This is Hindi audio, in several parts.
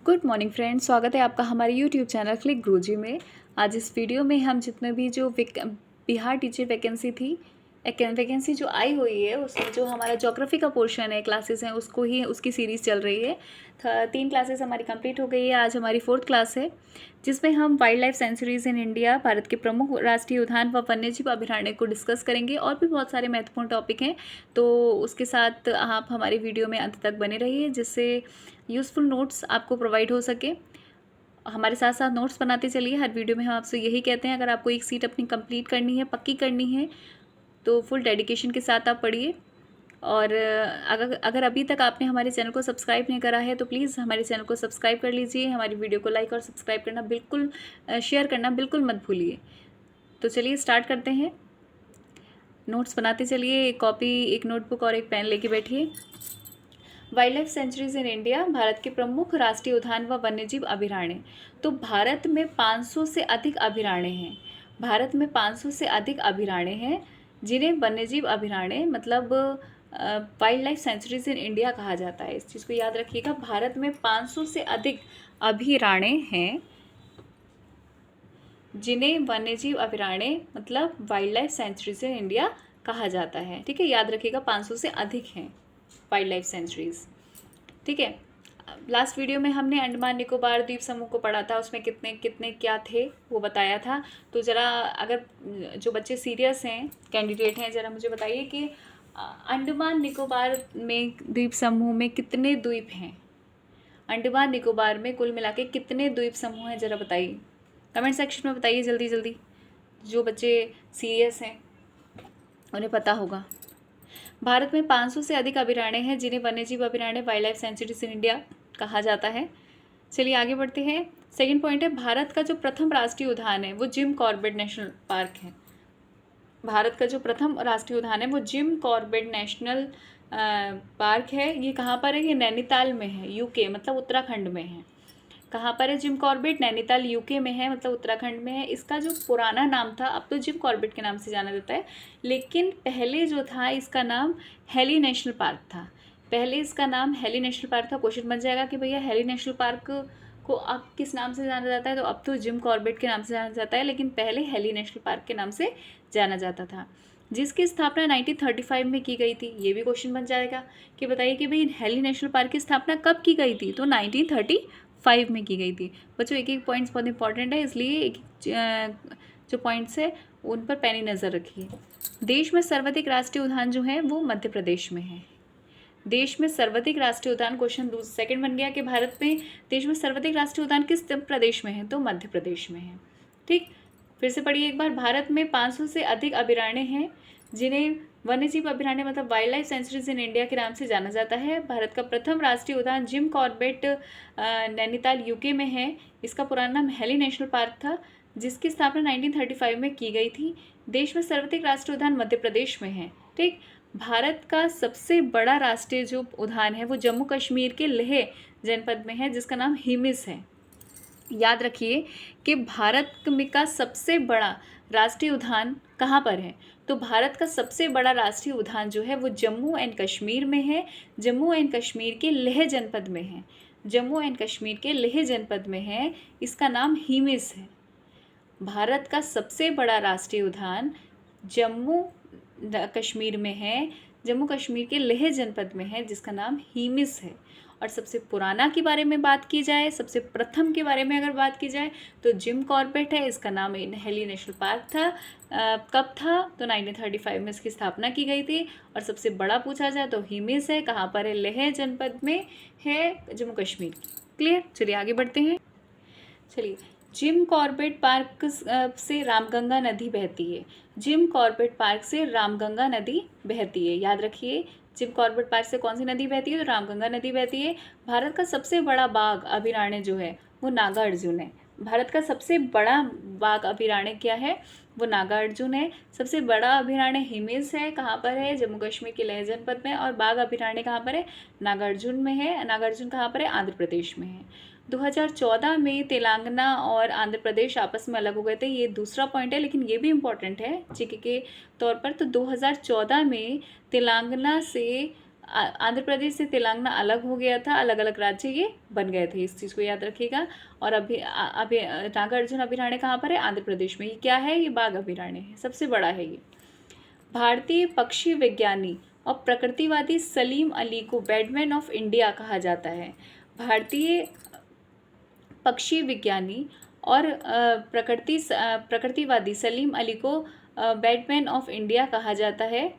गुड मॉर्निंग फ्रेंड्स, स्वागत है आपका हमारे यूट्यूब चैनल क्लिक गुरुजी में। आज इस वीडियो में हम जितने भी जो बिहार टीचर वैकेंसी थी, वैकेंसी जो आई हुई है उसमें जो हमारा ज्योग्राफी का पोर्शन है, क्लासेस हैं, उसको ही उसकी सीरीज़ चल रही है। 3 क्लासेस हमारी कंप्लीट हो गई है। आज हमारी 4th क्लास है जिसमें हम wild life sanctuaries in India, Bharat के प्रमुख राष्ट्रीय उद्यान व वन्यजीव अभयारण्य को डिस्कस करेंगे। और भी बहुत सारे महत्वपूर्ण टॉपिक हैं, तो उसके साथ आप हमारी वीडियो में अंत तक बने रहिए जिससे यूज़फुल नोट्स आपको प्रोवाइड हो सके। हमारे साथ साथ नोट्स बनाते चलिए। हर वीडियो में हम आपसे यही कहते हैं, अगर आपको एक सीट अपनी कंप्लीट करनी है, पक्की करनी है, तो फुल डेडिकेशन के साथ आप पढ़िए। और अगर अभी तक आपने हमारे चैनल को सब्सक्राइब नहीं करा है तो प्लीज़ हमारे चैनल को सब्सक्राइब कर लीजिए। हमारी वीडियो को लाइक और सब्सक्राइब करना बिल्कुल, शेयर करना बिल्कुल मत भूलिए। तो चलिए स्टार्ट करते हैं। नोट्स बनाते चलिए। एक कॉपी, एक नोटबुक और एक पेन लेके बैठिए। Wild life sanctuaries in India, Bharat के प्रमुख राष्ट्रीय उद्यान व वन्यजीव अभयारण्य। तो भारत में 500 से अधिक अभयारण्य हैं। भारत में 500 से अधिक अभयारण्य हैं जिन्हें वन्यजीव अभयारण्य मतलब wild life sanctuaries in India कहा जाता है। इस चीज़ को याद रखिएगा। भारत में 500 से अधिक अभयारण्य हैं जिन्हें वन्यजीव अभयारण्य मतलब wild life sanctuaries in India कहा जाता है। ठीक है, याद रखिएगा 500 से अधिक हैं वाइल्ड लाइफ सेंचुरीज। ठीक है, लास्ट वीडियो में हमने अंडमान निकोबार द्वीप समूह को पढ़ा था, उसमें कितने कितने क्या थे वो बताया था। तो ज़रा अगर जो बच्चे सीरियस हैं, कैंडिडेट हैं, ज़रा मुझे बताइए कि अंडमान निकोबार में द्वीप समूह में कितने द्वीप हैं। अंडमान निकोबार में कुल मिला के कितने द्वीप समूह हैं, ज़रा बताइए। कमेंट सेक्शन में बताइए जल्दी जल्दी। जो बच्चे सीरियस हैं उन्हें पता होगा। भारत में 500 से अधिक अभयारण्य हैं जिन्हें वन्यजीव अभयारण्य wild life sanctuaries in India कहा जाता है। चलिए आगे बढ़ते हैं। सेकंड पॉइंट है, भारत का जो प्रथम राष्ट्रीय उद्यान है वो जिम कॉर्बेट नेशनल पार्क है। भारत का जो प्रथम राष्ट्रीय उद्यान है वो जिम कॉर्बेट नेशनल पार्क है। ये कहाँ पर है? ये नैनीताल में है, यूके मतलब उत्तराखंड में है। कहाँ पर है जिम कॉर्बेट? नैनीताल यूके में है, मतलब उत्तराखंड में है। इसका जो पुराना नाम था, अब तो जिम कॉर्बेट के नाम से जाना जाता है, लेकिन पहले जो था इसका नाम हेली नेशनल पार्क था। पहले इसका नाम हेली नेशनल पार्क था। क्वेश्चन बन जाएगा कि भैया हेली नेशनल पार्क को अब किस नाम से जाना जाता है? तो अब तो जिम कॉर्बेट के नाम से जाना जाता है, लेकिन पहले हेली नेशनल पार्क के नाम से जाना जाता था, जिसकी स्थापना 1935 में की गई थी। ये भी क्वेश्चन बन जाएगा कि बताइए कि भाई हेली नेशनल पार्क की स्थापना कब की गई थी? तो 1935 में की गई थी। बच्चों एक एक पॉइंट्स बहुत इंपॉर्टेंट है, इसलिए एक जो पॉइंट्स है उन पर पैनी नज़र रखिए। देश में सर्वाधिक राष्ट्रीय उद्यान जो है वो मध्य प्रदेश में है। देश में सर्वाधिक राष्ट्रीय उद्यान, क्वेश्चन सेकंड बन गया कि भारत में देश में सर्वाधिक राष्ट्रीय उद्यान किस प्रदेश में है? तो मध्य प्रदेश में है। ठीक, फिर से पढ़िए एक बार। भारत में 500 से अधिक अभयारण्य हैं जिन्हें वन्यजीव अभयारण्य मतलब wild life sanctuaries in India के नाम से जाना जाता है। भारत का प्रथम राष्ट्रीय उद्यान जिम कॉर्बेट नैनीताल यूके में है। इसका पुराना नाम हेली नेशनल पार्क था, जिसकी स्थापना 1935 में की गई थी। देश में सर्वाधिक राष्ट्रीय उद्यान मध्य प्रदेश में है। ठीक, भारत का सबसे बड़ा राष्ट्रीय जो उद्यान है वो जम्मू कश्मीर के लेह जनपद में है, जिसका नाम हिमिस है। याद रखिए कि भारत का सबसे बड़ा राष्ट्रीय उद्यान कहाँ पर है? तो भारत का सबसे बड़ा राष्ट्रीय उद्यान जो है वो जम्मू एंड कश्मीर में है। जम्मू एंड कश्मीर के लेह जनपद में है। जम्मू एंड कश्मीर के लेह जनपद में है। इसका नाम हिमिस है। भारत का सबसे बड़ा राष्ट्रीय उद्यान जम्मू कश्मीर में है, जम्मू कश्मीर के लेह जनपद में है, जिसका नाम हिमिस है। और सबसे पुराना के बारे में बात की जाए, सबसे प्रथम के बारे में अगर बात की जाए तो जिम कॉर्बेट है। इसका नाम हेली नेशनल पार्क था। कब था? तो 1935 में इसकी स्थापना की गई थी। और सबसे बड़ा पूछा जाए तो हिमिस है। कहाँ पर है? लेह जनपद में है, जम्मू कश्मीर की। क्लियर? चलिए आगे बढ़ते हैं। चलिए, जिम कॉर्बेट पार्क से रामगंगा नदी बहती है। जिम कॉर्बेट पार्क से रामगंगा नदी बहती है। याद रखिए, जिम कॉर्बेट पार्क से कौन सी नदी बहती है? तो रामगंगा नदी बहती है। भारत का सबसे बड़ा बाघ अभयारण्य जो है वो नागार्जुन है। भारत का सबसे बड़ा बाघ अभयारण्य क्या है? वो नागार्जुन है। सबसे बड़ा अभयारण्य हिमिस है। कहाँ पर है? जम्मू कश्मीर के लेह जनपद में। और बाघ अभयारण्य कहाँ पर है? नागार्जुन में है। नागार्जुन कहाँ पर है? आंध्र प्रदेश में है। 2014 में तेलंगाना और आंध्र प्रदेश आपस में अलग हो गए थे। ये दूसरा पॉइंट है, लेकिन ये भी इम्पोर्टेंट है जीके के तौर पर। तो 2014 में तेलंगाना से आंध्र प्रदेश से तेलंगाना अलग हो गया था, अलग अलग राज्य ये बन गए थे, इस चीज़ को याद रखिएगा। और अभी नागार्जुन अभयारण्य कहाँ पर है? आंध्र प्रदेश में। ये क्या है? ये बाघ अभयारण्य है, सबसे बड़ा है ये। भारतीय पक्षी विज्ञानी और प्रकृतिवादी सलीम अली को बैटमैन ऑफ इंडिया कहा जाता है। भारतीय पक्षी विज्ञानी और प्रकृतिवादी सलीम अली को बैटमैन ऑफ इंडिया कहा जाता है।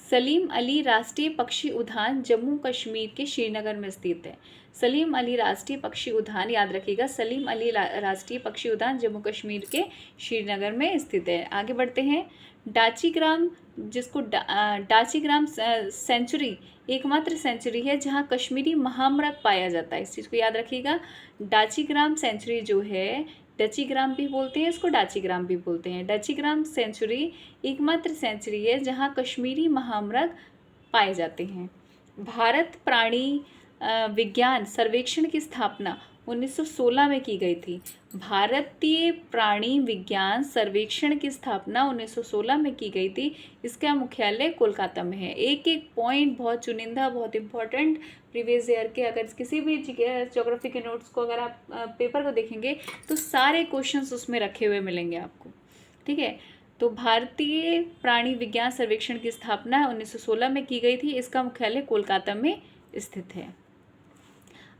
सलीम अली राष्ट्रीय पक्षी उद्यान जम्मू कश्मीर के श्रीनगर में स्थित है। सलीम अली राष्ट्रीय पक्षी उद्यान, याद रखिएगा, सलीम अली राष्ट्रीय पक्षी उद्यान जम्मू कश्मीर के श्रीनगर में स्थित है। आगे बढ़ते हैं। डाचीग्राम, जिसको डाचीग्राम सेंचुरी एकमात्र सेंचुरी है जहां कश्मीरी महामृग पाया जाता है, इस चीज़ को याद रखिएगा। डाचीग्राम सेंचुरी जो है, डचीग्राम भी बोलते हैं इसको, डाचीग्राम भी बोलते हैं। डचीग्राम सेंचुरी एकमात्र सेंचुरी है जहां कश्मीरी महामृग पाए जाते हैं। भारत प्राणी विज्ञान सर्वेक्षण की स्थापना 1916 में की गई थी। भारतीय प्राणी विज्ञान सर्वेक्षण की स्थापना 1916 में की गई थी। इसका मुख्यालय कोलकाता में है। एक एक पॉइंट बहुत चुनिंदा, बहुत इंपॉर्टेंट प्रीवियस ईयर के, अगर किसी भी ज्योग्राफी के नोट्स को अगर आप पेपर को देखेंगे तो सारे क्वेश्चंस उसमें रखे हुए मिलेंगे आपको, ठीक है। तो भारतीय प्राणी विज्ञान सर्वेक्षण की स्थापना 1916 में की गई थी। इसका मुख्यालय कोलकाता में स्थित है।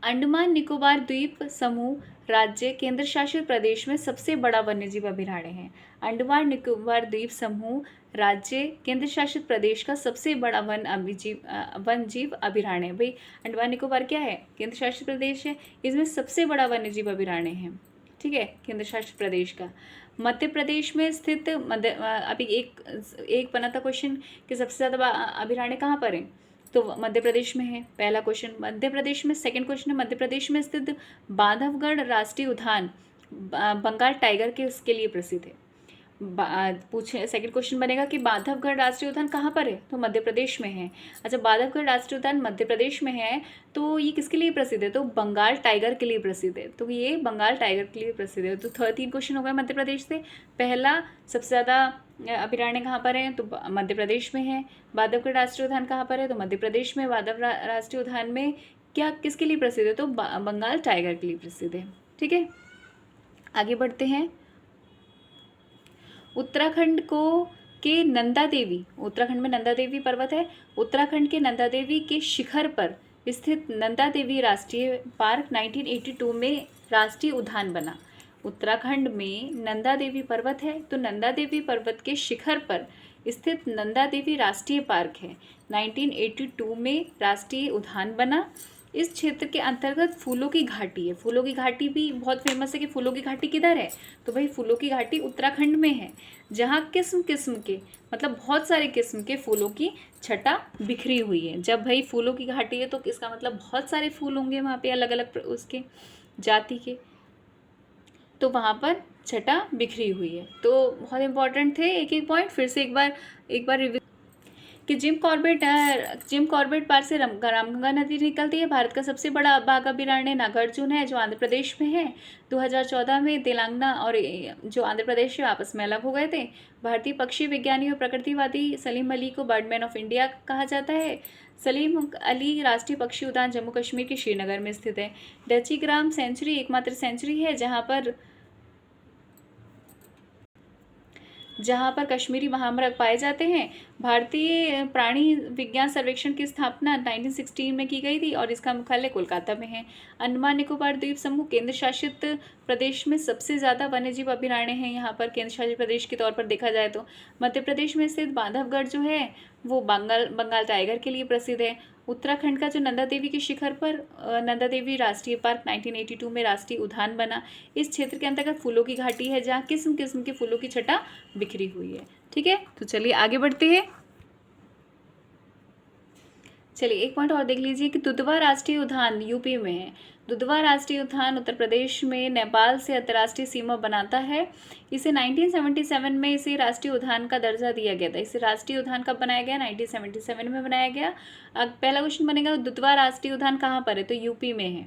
अंडमान निकोबार द्वीप समूह राज्य केंद्र शासित प्रदेश में सबसे बड़ा वन्यजीव अभयारण्य है। अंडमान निकोबार द्वीप समूह राज्य केंद्र शासित प्रदेश का सबसे बड़ा वन्यजीव अभयारण्य है। भाई अंडमान निकोबार क्या है? केंद्र शासित प्रदेश है, इसमें सबसे बड़ा वन्यजीव अभयारण्य है, ठीक है, केंद्र शासित प्रदेश का। मध्य प्रदेश में स्थित अभी एक बना था क्वेश्चन कि सबसे ज़्यादा अभयारण्य कहाँ पर है, तो मध्य प्रदेश में है, पहला क्वेश्चन मध्य प्रदेश में। सेकंड क्वेश्चन है मध्य प्रदेश में स्थित बांधवगढ़ राष्ट्रीय उद्यान बंगाल टाइगर के उसके लिए प्रसिद्ध है। पूछे सेकंड क्वेश्चन बनेगा कि बांधवगढ़ राष्ट्रीय उद्यान कहाँ पर है, तो मध्य प्रदेश में है। अच्छा, बांधवगढ़ राष्ट्रीय उद्यान मध्य प्रदेश में है तो ये किसके लिए प्रसिद्ध है, तो बंगाल टाइगर के लिए प्रसिद्ध है, तो ये बंगाल टाइगर के लिए प्रसिद्ध है। तो 3 क्वेश्चन हो गए मध्य प्रदेश से। पहला, सबसे ज़्यादा अभयारण्य कहाँ पर है, तो मध्य प्रदेश में है। बांधवगढ़ राष्ट्रीय उद्यान कहाँ पर है, तो मध्य प्रदेश में। बांधव राष्ट्रीय उद्यान में क्या किसके लिए प्रसिद्ध है, तो बंगाल टाइगर के लिए प्रसिद्ध है, ठीक है। आगे बढ़ते हैं। उत्तराखंड के नंदा देवी, उत्तराखंड में नंदा देवी पर्वत है। उत्तराखंड के नंदा देवी के शिखर पर स्थित नंदा देवी राष्ट्रीय पार्क 1982 में राष्ट्रीय उद्यान बना। उत्तराखंड में नंदा देवी पर्वत है, तो नंदा देवी पर्वत के शिखर पर स्थित नंदा देवी राष्ट्रीय पार्क है। 1982 में राष्ट्रीय उद्यान बना। इस क्षेत्र के अंतर्गत फूलों की घाटी है। फूलों की घाटी भी बहुत फेमस है कि फूलों की घाटी किधर है, तो भाई फूलों की घाटी उत्तराखंड में है, जहाँ किस्म किस्म के, मतलब बहुत सारे किस्म के फूलों की छटा बिखरी हुई है। जब भाई फूलों की घाटी है तो इसका मतलब बहुत सारे फूल होंगे वहाँ पे, अलग अलग उसके जाति के, तो वहाँ पर छटा बिखरी हुई है। तो बहुत इंपॉर्टेंट थे एक एक पॉइंट। फिर से एक बार रिव्यू कि जिम कॉर्बेट पार्क से रामगंगा नदी निकलती है। भारत का सबसे बड़ा बाघ अभयारण्य नागार्जुन है, जो आंध्र प्रदेश में है। 2014 में तेलंगाना और जो आंध्र प्रदेश है आपस में अलग हो गए थे। भारतीय पक्षी विज्ञानी और प्रकृतिवादी सलीम अली को बर्डमैन ऑफ इंडिया कहा जाता है। सलीम अली राष्ट्रीय पक्षी उद्यान जम्मू कश्मीर के श्रीनगर में स्थित है। डचीग्राम सेंचुरी एकमात्र सेंचुरी है जहाँ पर कश्मीरी महामृग पाए जाते हैं। भारतीय प्राणी विज्ञान सर्वेक्षण की स्थापना 1916 में की गई थी और इसका मुख्यालय कोलकाता में है। अंडमान निकोबार द्वीप समूह केंद्र शासित प्रदेश में सबसे ज़्यादा वन्यजीव अभयारण्य हैं यहाँ पर, केंद्र शासित प्रदेश के तौर पर देखा जाए तो। मध्य प्रदेश में स्थित बांधवगढ़ जो है वो बंगाल टाइगर के लिए प्रसिद्ध है। उत्तराखंड का जो नंदा देवी के शिखर पर नंदा देवी राष्ट्रीय पार्क 1982 में राष्ट्रीय उद्यान बना। इस क्षेत्र के अंतर्गत फूलों की घाटी है, जहाँ किस्म किस्म के फूलों की छटा बिखरी हुई है, ठीक है। तो चलिए आगे बढ़ते हैं। चलिए एक पॉइंट और देख लीजिए कि दुधवा राष्ट्रीय उद्यान यूपी में है। दुधवा राष्ट्रीय उद्यान उत्तर प्रदेश में नेपाल से अंतर्राष्ट्रीय सीमा बनाता है। इसे 1977 में इसे राष्ट्रीय उद्यान का दर्जा दिया गया था। इसे राष्ट्रीय उद्यान कब बनाया गया, 1977 में बनाया गया। अब पहला क्वेश्चन बनेगा दुधवा राष्ट्रीय उद्यान कहाँ पर है, तो यूपी में है।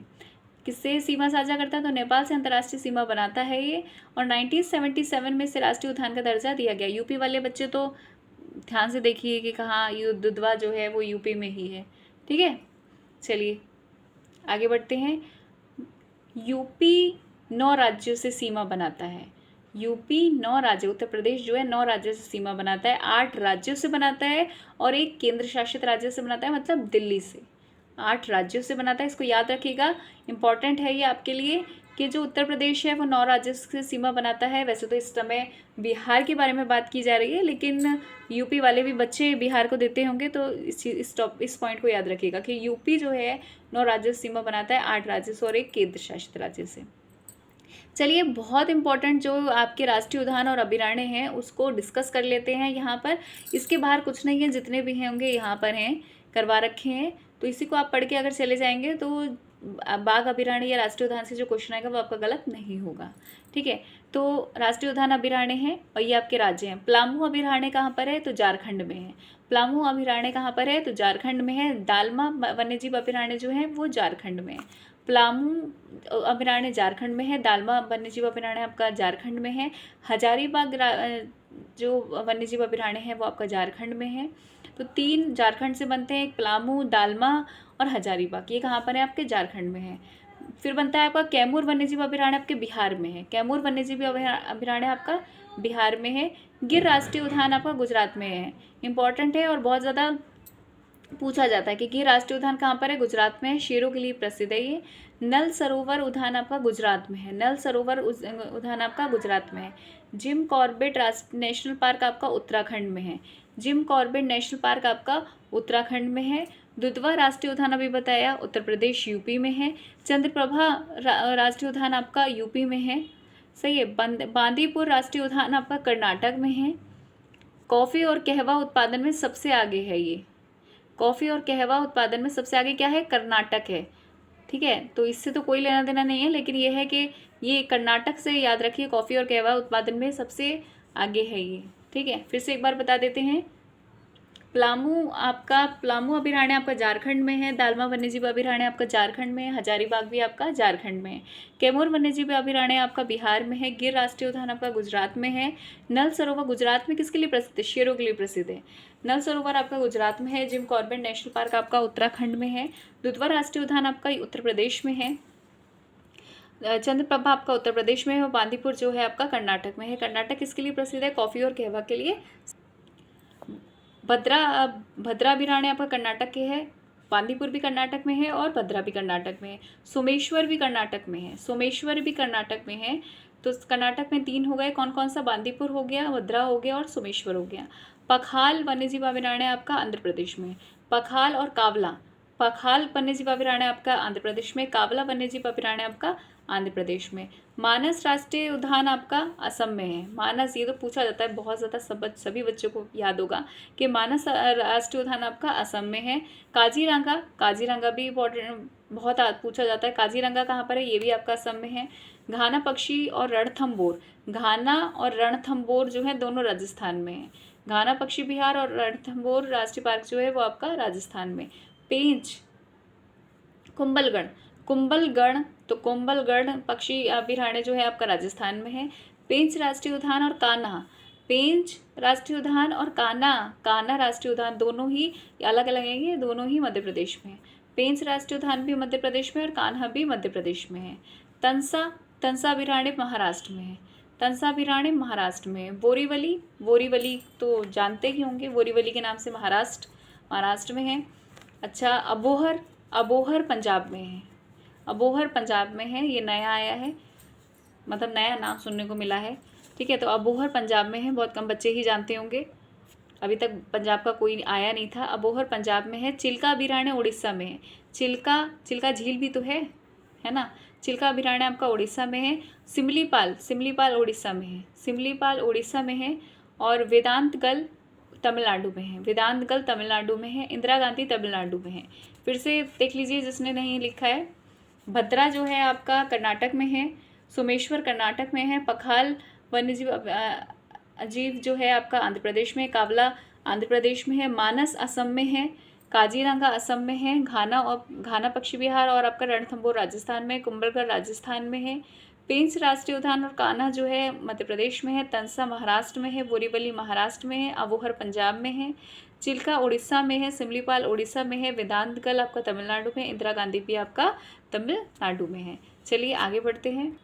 किससे सीमा साझा करता है, तो नेपाल से अंतर्राष्ट्रीय सीमा बनाता है ये, और 1977 में इसे राष्ट्रीय उद्यान का दर्जा दिया गया। यूपी वाले बच्चे तो ध्यान से देखिए कि कहाँ दुधवा जो है वो यूपी में ही है, ठीक है, चलिए आगे बढ़ते हैं। यूपी 9 राज्यों से सीमा बनाता है। यूपी 9 राज्य, उत्तर प्रदेश जो है 9 राज्यों से सीमा बनाता है, 8 राज्यों से बनाता है और एक केंद्र शासित राज्य से बनाता है, मतलब दिल्ली से। 8 राज्यों से बनाता है, इसको याद रखिएगा, इंपॉर्टेंट है ये आपके लिए कि जो उत्तर प्रदेश है वो 9 राज्यों से सीमा बनाता है। वैसे तो इस समय बिहार के बारे में बात की जा रही है, लेकिन यूपी वाले भी बच्चे बिहार को देते होंगे, तो इस पॉइंट को याद रखिएगा कि यूपी जो है 9 राज्यों से सीमा बनाता है, 8 राज्य से और एक केंद्र शासित राज्य से। चलिए बहुत इंपॉर्टेंट जो आपके राष्ट्रीय उद्यान और अभयारण्य हैं उसको डिस्कस कर लेते हैं यहाँ पर। इसके बाहर कुछ नहीं है, जितने भी हैं होंगे यहाँ पर हैं, करवा रखे हैं, तो इसी को आप पढ़ के अगर चले जाएंगे तो बाघ अभयारण्य या राष्ट्रीय उद्यान से जो क्वेश्चन आएगा वो आपका गलत नहीं होगा। ठीक है, तो राष्ट्रीय उद्यान अभयारण्य है और ये आपके राज्य हैं। पलामू अभयारण्य कहाँ पर है, तो झारखंड में है। पलामू अभयारण्य कहाँ पर है, तो झारखंड में है। दालमा वन्यजीव अभयारण्य जो है वो झारखंड में है। पलामू अभयारण्य झारखंड में है, दालमा वन्यजीव अभयारण्य आपका झारखंड में है, हजारीबाग जो वन्यजीव अभयारण्य है वो आपका झारखंड में है। तो 3 झारखंड से बनते हैं, एक पलामू, दालमा और हजारीबाग, ये कहाँ पर है, आपके झारखंड में है। फिर बनता है आपका कैमूर वन्यजीव अभयारण्य, आपके बिहार में है। कैमूर वन्यजीव अभयारण्य आपका बिहार में है। गिर राष्ट्रीय उद्यान आपका गुजरात में है। इंपॉर्टेंट है और बहुत ज़्यादा पूछा जाता है कि गिर राष्ट्रीय उद्यान कहाँ पर है, गुजरात में है, शेरों के लिए प्रसिद्ध है ये। नल सरोवर उद्यान आपका गुजरात में है। नल सरोवर उद्यान आपका गुजरात में है। जिम कॉर्बेट नेशनल पार्क आपका उत्तराखंड में है। जिम कॉर्बेट नेशनल पार्क आपका उत्तराखंड में है। दुधवा राष्ट्रीय उद्यान अभी बताया, उत्तर प्रदेश यूपी में है। चंद्रप्रभा राष्ट्रीय उद्यान आपका यूपी में है, सही है। बांदीपुर राष्ट्रीय उद्यान आपका कर्नाटक में है। कॉफ़ी और कहवा उत्पादन में सबसे आगे है ये। कॉफ़ी और कहवा उत्पादन में सबसे आगे क्या है, कर्नाटक है। ठीक है, तो इससे तो कोई लेना देना नहीं है, लेकिन ये है कि ये कर्नाटक से याद रखिए, कॉफ़ी और कहवा उत्पादन में सबसे आगे है ये। ठीक है, फिर से एक बार बता देते हैं। पलामू अभयारण्य आपका झारखंड में है। दालमा वन्यजीव अभयारण्य आपका झारखंड में है। हजारीबाग भी आपका झारखंड में है। कैमूर वन्यजीव अभयारण्य आपका बिहार में है। गिर राष्ट्रीय उद्यान आपका गुजरात में है। नल सरोवर गुजरात में किसके लिए प्रसिद्ध है, शेरों के लिए प्रसिद्ध है। नल सरोवर आपका गुजरात में है। जिम कॉर्बेट नेशनल पार्क आपका उत्तराखंड में है। दुधवा राष्ट्रीय उद्यान आपका उत्तर प्रदेश में है। चंद्रप्रभा आपका उत्तर प्रदेश में है और बांदीपुर जो है आपका कर्नाटक में है। कर्नाटक किसके लिए प्रसिद्ध है, कॉफ़ी और कहवा के लिए। भद्रा अभयारण्य आपका कर्नाटक के है। बांदीपुर भी कर्नाटक में है और भद्रा भी कर्नाटक में है। सोमेश्वर भी कर्नाटक में है। सोमेश्वर भी कर्नाटक में है। तो कर्नाटक में 3 हो गए, कौन कौन सा, बांदीपुर हो गया, भद्रा हो गया और सोमेश्वर हो गया। पखाल वन्यजीव अभयारण्य आपका आंध्र प्रदेश में। पखाल और कावला, पखाल वन्यजीव अभयारण्य आपका आंध्र प्रदेश में, कावला वन्यजीव अभयारण्य आपका आंध्र प्रदेश में। मानस राष्ट्रीय उद्यान आपका असम में है। मानस, ये तो पूछा जाता है बहुत ज़्यादा, सभी बच्चों को याद होगा कि मानस राष्ट्रीय उद्यान आपका असम में है। काजीरंगा भी इम्पोर्टेंट, बहुत पूछा जाता है। काजीरंगा कहाँ पर है, ये भी आपका असम में है। घाना पक्षी और रणथंबोर, घाना और रणथंबोर जो है दोनों राजस्थान में है। घाना पक्षी बिहार और रणथंबोर राष्ट्रीय पार्क जो है वो आपका राजस्थान में। पेंच, कुंभलगढ़, तो कुंभलगढ़ पक्षी अभयारण्य जो है आपका राजस्थान में है। पेंच राष्ट्रीय उद्यान और कान्हा, पेंच राष्ट्रीय उद्यान और कान्हा राष्ट्रीय उद्यान दोनों ही अलग अलग हैं, ये दोनों ही मध्य प्रदेश में है। पेंच राष्ट्रीय उद्यान भी मध्य प्रदेश में और कान्हा भी मध्य प्रदेश में है। तंसा अभयारण्य महाराष्ट्र में है। तंसा अभयारण्य महाराष्ट्र में है। बोरीवली तो जानते ही होंगे, बोरीवली के नाम से महाराष्ट्र में है। अच्छा, अबोहर पंजाब में है। अबोहर पंजाब में है, ये नया आया है, मतलब नया नाम सुनने को मिला है। ठीक है, तो अबोहर पंजाब में है, बहुत कम बच्चे ही जानते होंगे, अभी तक पंजाब का कोई आया नहीं था। अबोहर पंजाब में है। चिल्का अभयारण्य उड़ीसा में है। चिल्का झील भी तो है ना। चिल्का अभयारण्य आपका उड़ीसा में है। सिमलीपाल उड़ीसा में है। सिमलीपाल उड़ीसा में है। और वेदांतगल तमिलनाडु में है। वेदांतगल तमिलनाडु में है। इंदिरा गांधी तमिलनाडु में है। फिर से देख लीजिए जिसने नहीं लिखा है। भद्रा जो है आपका कर्नाटक में है। सोमेश्वर कर्नाटक में है। पखाल वन्यजीव जो है आपका आंध्र प्रदेश में। कावला आंध्र प्रदेश में है। मानस असम में है। काजीरंगा असम में है। घाना पक्षी विहार और आपका रणथंबोर राजस्थान में। कुंभलगढ़ राजस्थान में है। पेंच राष्ट्रीय उद्यान और कान्हा जो है मध्य प्रदेश में है। तंसा महाराष्ट्र में है। बोरीवली महाराष्ट्र में है। अबोहर पंजाब में है। चिल्का उड़ीसा में है, सिमलीपाल उड़ीसा में है, वेदांतगल आपका तमिलनाडु में, इंदिरा गांधी भी आपका तमिलनाडु में है। चलिए आगे बढ़ते हैं।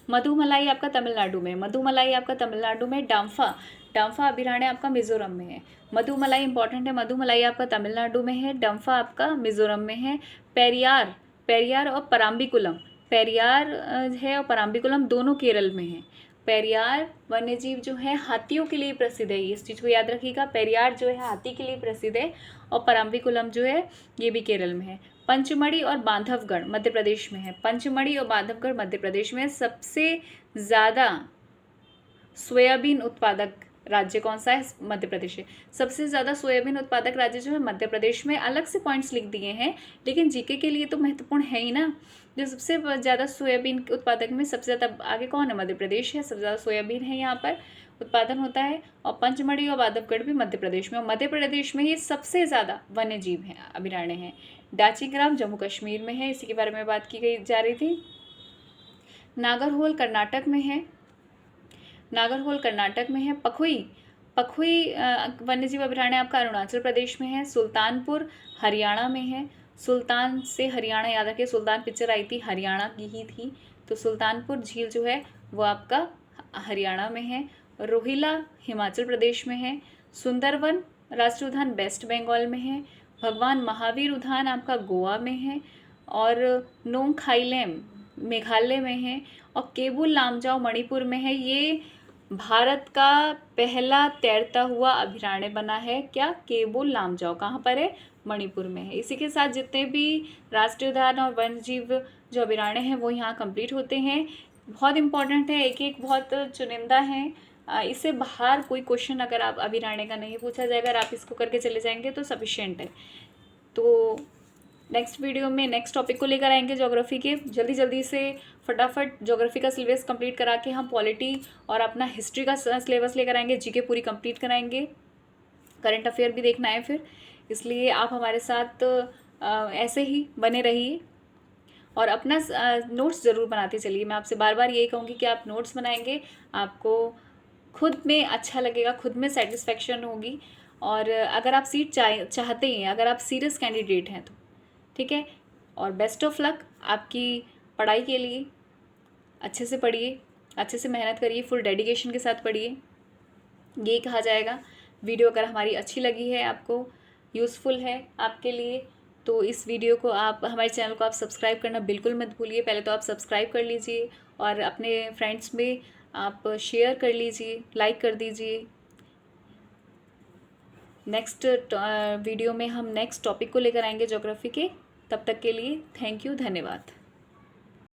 मधुमलाई आपका तमिलनाडु में, मधुमलाई आपका तमिलनाडु में, डाम्फा डाम्फा अभयारण्य आपका मिजोरम में है। मधुमलाई इंपॉर्टेंट है, मधुमलाई आपका तमिलनाडु में है, डाम्फा आपका मिजोरम में है। पेरियार पेरियार और पराम्बिकुलम, पेरियार है और पराम्बिकुलम दोनों केरल में है। पेरियार वन्यजीव जो है हाथियों के लिए प्रसिद्ध है, इस चीज़ को याद रखिएगा। पेरियार जो है हाथी के लिए प्रसिद्ध है और पराम्बिकुलम जो है ये भी केरल में है। पंचमढ़ी और बांधवगढ़ मध्य प्रदेश में है, पंचमढ़ी और बांधवगढ़ मध्य प्रदेश में। सबसे ज़्यादा सोयाबीन उत्पादक राज्य कौन सा है? मध्य प्रदेश है। सबसे ज़्यादा सोयाबीन उत्पादक राज्य जो है मध्य प्रदेश में। अलग से पॉइंट्स लिख दिए हैं, लेकिन जीके के लिए तो महत्वपूर्ण है ही ना। जो सबसे ज़्यादा सोयाबीन के उत्पादक में सबसे ज़्यादा आगे कौन है? मध्य प्रदेश है। सबसे ज़्यादा सोयाबीन है यहाँ पर उत्पादन होता है। और पंचमढ़ी और बांधवगढ़ भी मध्य प्रदेश में, और मध्य प्रदेश में ही सबसे ज़्यादा वन्य जीव हैं, अभयारण्य हैं। डाचीग्राम जम्मू कश्मीर में है, इसी के बारे में बात की गई जा रही थी। नागरहोल कर्नाटक में है, नागरहोल कर्नाटक में है। पखुई पखुई वन्यजीव अभयारण्य आपका अरुणाचल प्रदेश में है। सुल्तानपुर हरियाणा में है। सुल्तान से हरियाणा याद रखिए, सुल्तान पिक्चर आई थी हरियाणा की ही थी, तो सुल्तानपुर झील जो है वो आपका हरियाणा में है। रोहिला हिमाचल प्रदेश में है। सुंदरवन राष्ट्रीय उद्यान वेस्ट बंगाल में है। भगवान महावीर उद्यान आपका गोवा में है। और नोंगखाइलेम मेघालय में है। और केबुल लामजाओ मणिपुर में है। ये भारत का पहला तैरता हुआ अभयारण्य बना है। क्या? केबुल लामजाओ कहाँ पर है? मणिपुर में है। इसी के साथ जितने भी राष्ट्रीय उद्यान और वन्यजीव जो अभयारण्य हैं वो यहाँ कंप्लीट होते हैं। बहुत इंपॉर्टेंट है, एक एक बहुत चुनिंदा हैं। इससे बाहर कोई क्वेश्चन अगर आप अभयारण्य का नहीं पूछा जाएगा, अगर आप इसको करके चले जाएंगे तो सफिशिएंट है। तो नेक्स्ट वीडियो में नेक्स्ट टॉपिक को लेकर आएंगे ज्योग्राफी के। जल्दी जल्दी से फटाफट ज्योग्राफी का सिलेबस कंप्लीट करा के हम पॉलिटी और अपना हिस्ट्री का सिलेबस लेकर आएंगे। जीके पूरी कंप्लीट कराएंगे, करंट अफेयर भी देखना है फिर, इसलिए आप हमारे साथ ऐसे ही बने रहिए और अपना नोट्स ज़रूर बनाते चलिए। मैं आपसे बार बार यही कहूँगी कि आप नोट्स बनाएंगे, आपको खुद में अच्छा लगेगा, खुद में सेटिस्फेक्शन होगी। और अगर आप सीट चाहते हैं, अगर आप सीरियस कैंडिडेट हैं तो ठीक है। और बेस्ट ऑफ लक आपकी पढ़ाई के लिए। अच्छे से पढ़िए, अच्छे से मेहनत करिए, फुल डेडिकेशन के साथ पढ़िए, यही कहा जाएगा। वीडियो अगर हमारी अच्छी लगी है, आपको यूज़फुल है आपके लिए, तो इस वीडियो को आप, हमारे चैनल को आप सब्सक्राइब करना बिल्कुल मत भूलिए। पहले तो आप सब्सक्राइब कर लीजिए और अपने फ्रेंड्स में आप शेयर कर लीजिए, लाइक कर दीजिए। नेक्स्ट वीडियो में हम नेक्स्ट टॉपिक को लेकर आएंगे ज्योग्राफी के। तब तक के लिए थैंक यू, धन्यवाद।